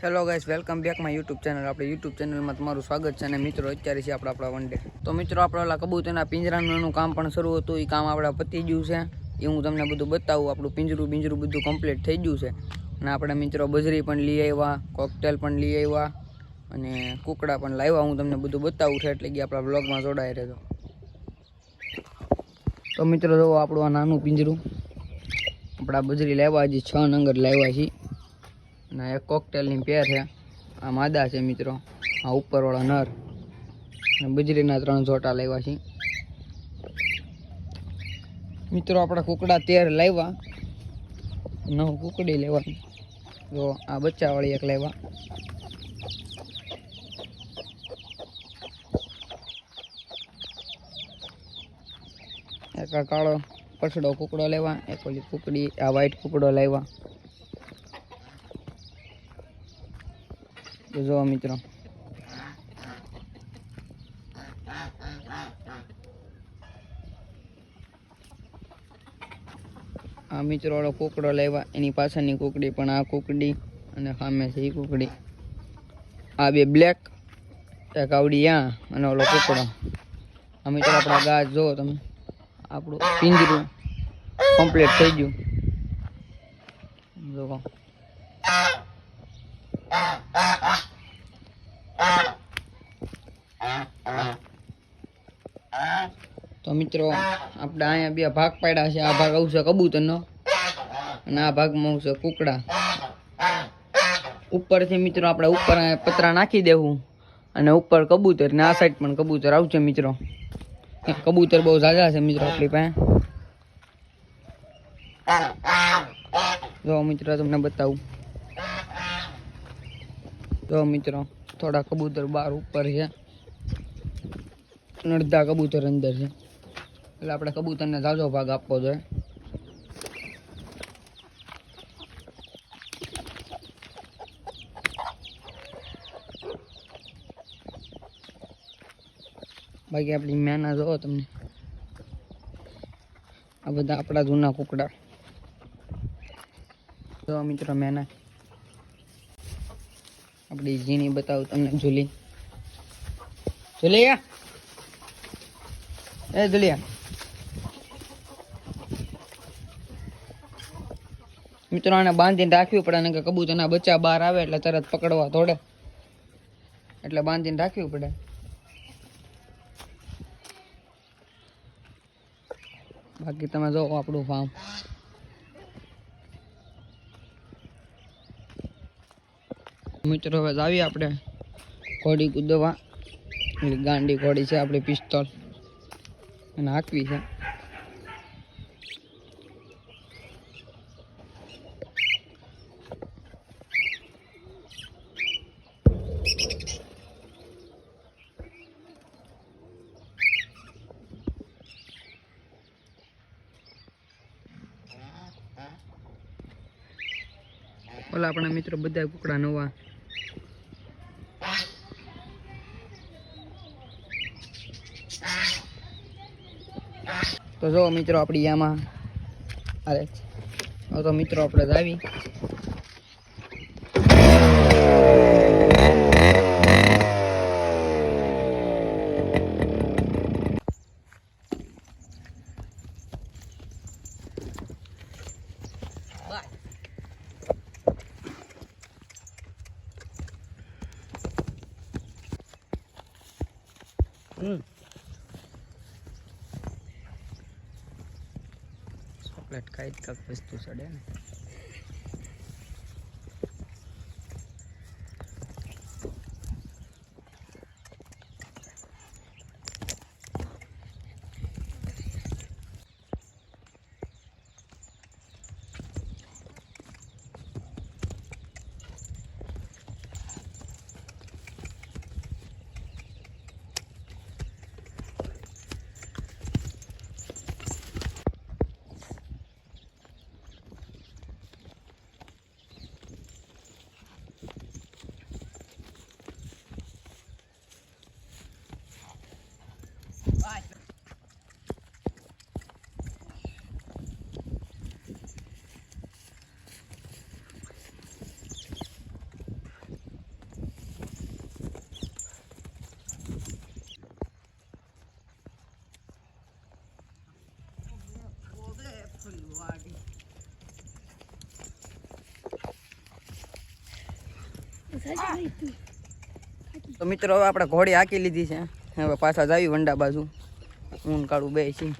Hello guys, welcome back my YouTube channel. આપણે YouTube ચેનલમાં તમારું સ્વાગત છે. અને મિત્રો, અત્યારે છે આપણા વન ડે. તો મિત્રો, આપણે ઓલા કબૂતરના પિંજરાનું એનું કામ પણ શરૂ હતું. એ કામ આપણે પતી ગયું છે. એ હું તમને બધું બતાવું. આપણું પિંજરું બધું કમ્પ્લીટ થઈ ગયું છે. અને આપણે મિત્રો બજરી પણ લઈ આવ્યા, કોકટેલ પણ લઈ આવ્યા અને કુકડા પણ લાવ્યા. હું તમને બધું બતાવું છે, એટલે કે આપણા વ્લોગમાં જોડાઈ રહેજો. તો મિત્રો, જો આપણું આ નાનું પિંજરું આપણા બજરી લાવ્યા, હજી 6 નંગર લાવ્યા છીએ. અને એક કોકટેલની પેર છે. આ માદા છે મિત્રો, આ ઉપરવાળા નર. અને બજરીના 3 જોટા લાવ્યા છે મિત્રો. આપણા કુકડા 13 લાવ્યા, 9 કુકડી લેવાની. જો આ બચ્ચાવાળી એક લાવ્યા. એક આ કાળો પછડો કુકડો લેવા, એક ઓલી કુકડી આ વ્હાઈટ કુકડો લાવ્યા. જો મિત્રો, આ મિત્રો વાળો કુકડો લાવ્યા. એની પાછળની કુકડી પણ આ કુકડી, અને સામે છે એ કુકડી. આ બે બ્લેક, એક આવડી આ અને ઓલો કુકડો. આ મિત્રો આપણા ગાજ જોવો તમે, આપણું પિંજરું કમ્પ્લીટ થઈ ગયું. જો તો મિત્રો, આપણે અહીંયા 2 ભાગ પાડ્યા છે. આ ભાગ આવશે કબૂતરનો અને આ ભાગમાં આવશે કુકડા. ઉપરથી મિત્રો આપણે ઉપર પતરા નાખી દેવું અને ઉપર કબૂતર, ને આ સાઈડ પણ કબૂતર આવશે મિત્રો. કબૂતર બહુ ઝાઝા છે મિત્રો આપણી પાસે. જો મિત્રો, તમને બતાવું. જો મિત્રો, થોડા કબૂતર બહાર ઉપર છે, અડધા કબૂતર અંદર છે. એટલે આપણે કબૂતરને ઝાઝો ભાગ આપવો જોઈએ. બાકી આપણી મેના જોવો તમને, આ બધા આપણા જૂના કુકડા. જો મિત્રો, મેના આપણી ઝીણી બતાવું તમને. ઝુલિયા એ ઝુલિયા મિત્રો, આને બાંધીને રાખવી પડે, ને કે કબૂતરના બચ્ચા બહાર આવે એટલે તરત પકડવા થોડે, એટલે બાંધીને રાખવી પડે. બાકી તમે જો આપણું ફાર્મ. મિત્રો, હવે આવીએ આપણે ઘોડી કૂદવા. ગાંડી ઘોડી છે આપણી, પિસ્તોલ અને હાંકવી છે. ઓલા આપણા મિત્રો બધા કુકડા નવા. તો જો મિત્રો, આપણી આમાં અરે તો મિત્રો આપણે જ આવી. ચોકલેટ ખાઈ જ કાંક વસ્તુ ચડે ને. તો મિત્રો હવે આપણે ઘોડી હાકી લીધી છે, હવે પાછા જાવી વંડા બાજુ. હું કાળું બે છીએ.